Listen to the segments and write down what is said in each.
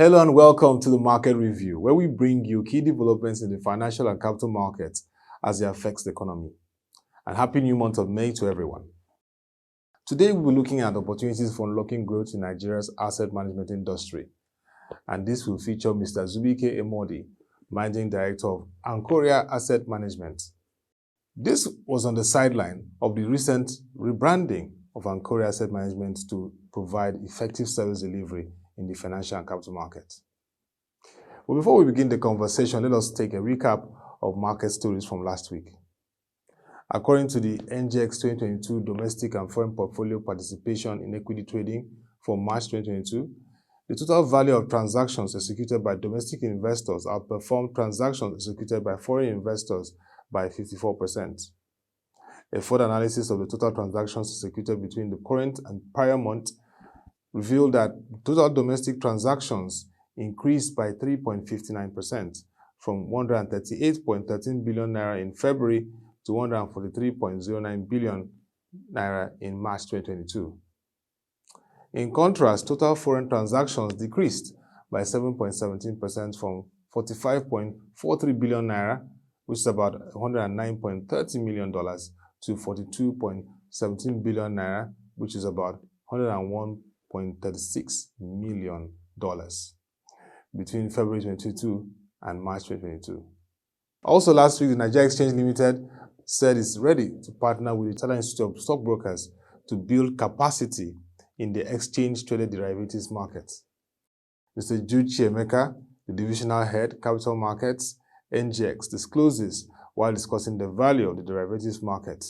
Hello and welcome to the Market Review, where we bring you key developments in the financial and capital markets as it affects the economy. And happy new month of May to everyone. Today we'll be looking at opportunities for unlocking growth in Nigeria's asset management industry. And this will feature Mr. Azubike Emodi, Managing Director of Anchoria Asset Management. This was on the sideline of the recent rebranding of Anchoria Asset Management to provide effective service delivery in the financial and capital markets. But before we begin the conversation, let us take a recap of market stories from last week. According to the NGX 2022 domestic and foreign portfolio participation in equity trading for March 2022, the total value of transactions executed by domestic investors outperformed transactions executed by foreign investors by 54%. A further analysis of the total transactions executed between the current and prior month revealed that total domestic transactions increased by 3.59% from 138.13 billion naira in February to 143.09 billion naira in March 2022. In contrast, total foreign transactions decreased by 7.17% from 45.43 billion naira, which is about $109.30 million, to 42.17 billion naira, which is about $101.36 million between February 2022 and March 2022. Also last week, the Nigeria Exchange Limited said it's ready to partner with the Italian Institute of Stockbrokers to build capacity in the exchange-traded derivatives market. Mr. Jude Chiemeka, the divisional head, Capital Markets, NGX, discloses while discussing the value of the derivatives market.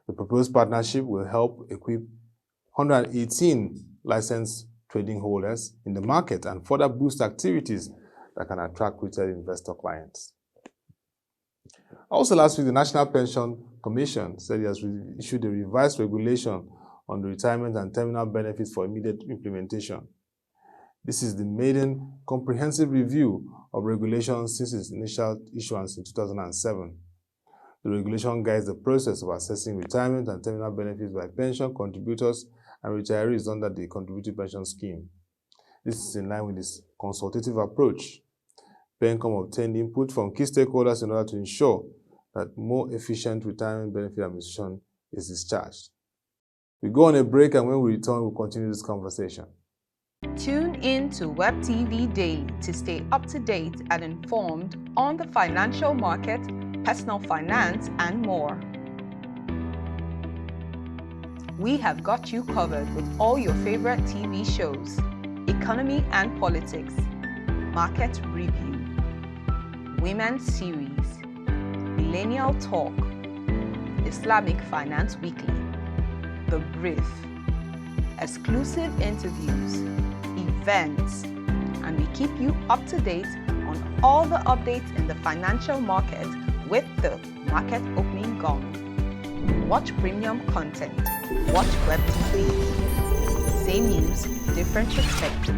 The proposed partnership will help equip 118 licensed trading holders in the market and further boost activities that can attract retail investor clients. Also last week, the National Pension Commission said it has issued a revised regulation on the retirement and terminal benefits for immediate implementation. This is the maiden comprehensive review of regulations since its initial issuance in 2007. The regulation guides the process of assessing retirement and terminal benefits by pension contributors and retirees under the contributory pension scheme. This is in line with this consultative approach. PENCOM obtained input from key stakeholders in order to ensure that more efficient retirement benefit administration is discharged. We go on a break, and when we return, we'll continue this conversation. Tune in to Web TV Daily to stay up to date and informed on the financial market, personal finance, and more. We have got you covered with all your favorite TV shows, economy and politics, market review, women's series, millennial talk, Islamic Finance Weekly, The Brief, exclusive interviews, events, and we keep you up to date on all the updates in the financial market with the market opening gong. Watch premium content. Watch Web TV. Same news, different perspective.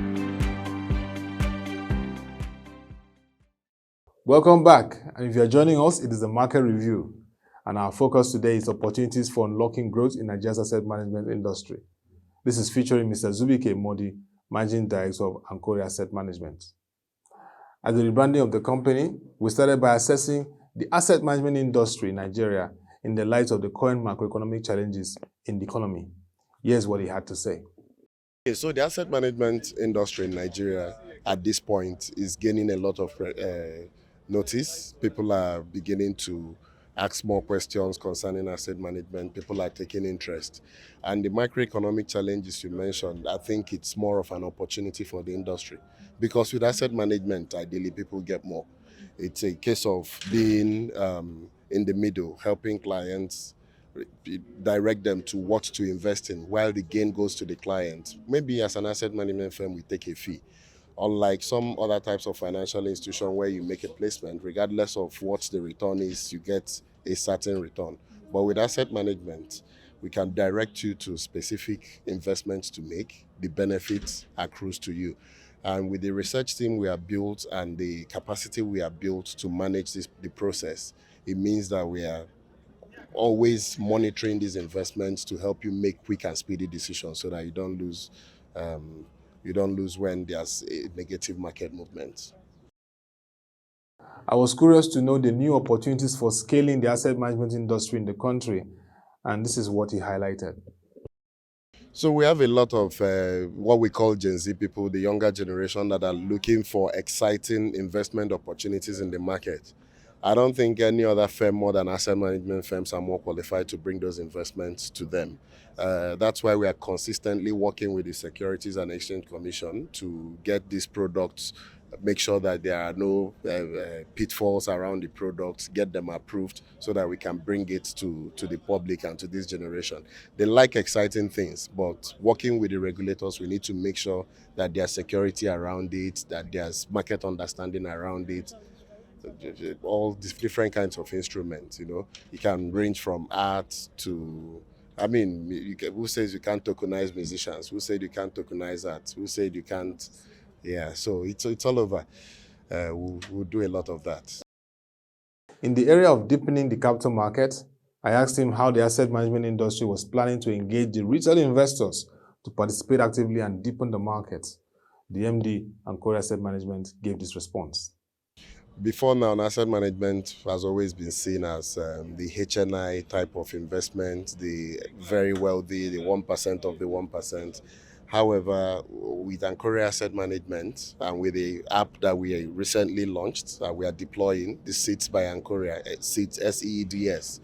Welcome back, and if you are joining us, it is the Market Review, and our focus today is opportunities for unlocking growth in Nigeria's asset management industry. This is featuring Mr. Azubike Emodi, Managing Director of Anchoria Asset Management. At the rebranding of the company, we started by assessing the asset management industry in Nigeria in the light of the current macroeconomic challenges in the economy. Here's what he had to say. Okay, so the asset management industry in Nigeria at this point is gaining a lot of notice. People are beginning to ask more questions concerning asset management. People are taking interest. And the macroeconomic challenges you mentioned, I think it's more of an opportunity for the industry. Because with asset management, ideally, people get more. It's a case of being in the middle, helping clients, direct them to what to invest in while the gain goes to the client. Maybe as an asset management firm, we take a fee. Unlike some other types of financial institution where you make a placement, regardless of what the return is, you get a certain return. But with asset management, we can direct you to specific investments to make. The benefits accrues to you. And with the research team we have built and the capacity we have built to manage the process, it means that we are always monitoring these investments to help you make quick and speedy decisions so that you don't lose You don't lose when there's a negative market movement. I was curious to know the new opportunities for scaling the asset management industry in the country, and this is what he highlighted. So we have a lot of what we call Gen Z people, the younger generation, that are looking for exciting investment opportunities in the market. I don't think any other firm more than asset management firms are more qualified to bring those investments to them. That's why we are consistently working with the Securities and Exchange Commission to get these products, make sure that there are no pitfalls around the products, get them approved so that we can bring it to the public and to this generation. They like exciting things, but working with the regulators, we need to make sure that there's security around it, that there's market understanding around it, all these different kinds of instruments. It can range from art to, who says you can't tokenize musicians? Who said you can't tokenize art? Who said you can't? Yeah, so it's all over. We'll do a lot of that. In the area of deepening the capital market, I asked him how the asset management industry was planning to engage the retail investors to participate actively and deepen the market. The MD, Anchoria Asset Management, gave this response. Before now, asset management has always been seen as the HNI type of investment, the very wealthy, the 1% of the 1%. However, with Anchoria Asset Management and with the app that we recently launched, that we are deploying, the Seeds by Anchoria, Seeds, SEEDS,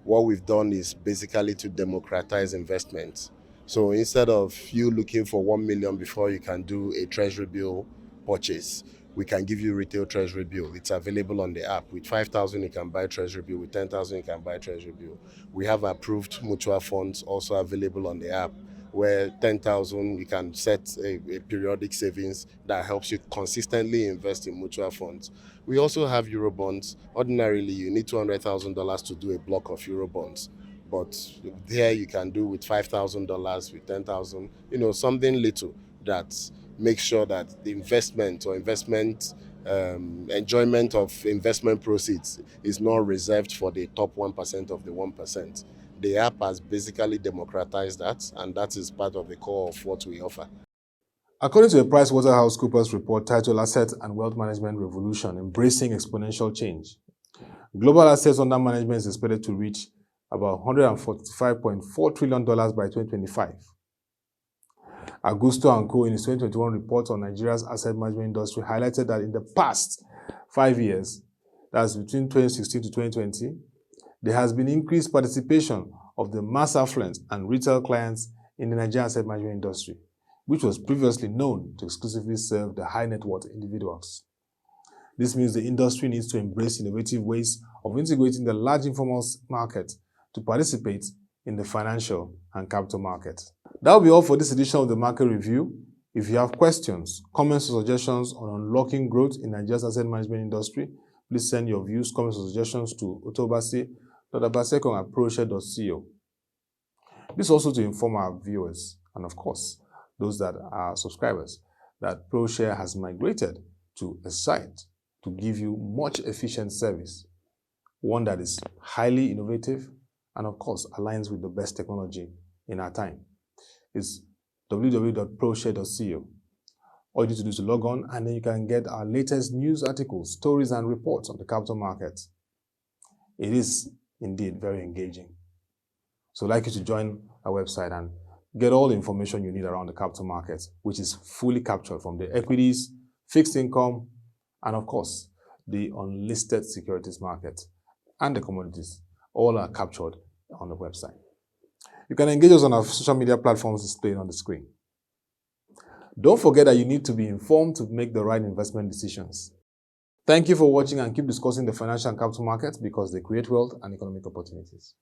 what we've done is basically to democratize investment. So instead of you looking for 1 million before you can do a treasury bill purchase, we can give you retail treasury bill. It's available on the app. With 5,000, you can buy treasury bill. With 10,000, you can buy treasury bill. We have approved mutual funds also available on the app, where 10,000, you can set a periodic savings that helps you consistently invest in mutual funds. We also have Eurobonds. Ordinarily, you need $200,000 to do a block of Eurobonds. But there you can do with $5,000, with 10,000, something little that make sure that the investment or enjoyment of investment proceeds is not reserved for the top 1% of the 1%. The app has basically democratized that, and that is part of the core of what we offer. According to a PricewaterhouseCoopers report titled Asset and Wealth Management Revolution, Embracing Exponential Change, global assets under management is expected to reach about $145.4 trillion by 2025. Augusto & Co. in his 2021 report on Nigeria's asset management industry highlighted that in the past 5 years, that's between 2016 to 2020, there has been increased participation of the mass affluent and retail clients in the Nigerian asset management industry, which was previously known to exclusively serve the high net worth individuals. This means the industry needs to embrace innovative ways of integrating the large informal market to participate in the financial and capital market. That will be all for this edition of the Market Review. If you have questions, comments, or suggestions on unlocking growth in Nigeria's asset management industry, please send your views, comments, or suggestions to Ottoabasi.Abasiekong@proshare.co. This is also to inform our viewers, and of course, those that are subscribers, that ProShare has migrated to a site to give you much efficient service, one that is highly innovative and of course aligns with the best technology in our time. It's www.proshare.co. All you need to do is to log on, and then you can get our latest news articles, stories, and reports on the capital market. It is indeed very engaging. So I'd like you to join our website and get all the information you need around the capital market, which is fully captured from the equities, fixed income, and of course, the unlisted securities market and the commodities. All are captured on the website. You can engage us on our social media platforms displayed on the screen. Don't forget that you need to be informed to make the right investment decisions. Thank you for watching, and keep discussing the financial and capital markets because they create wealth and economic opportunities.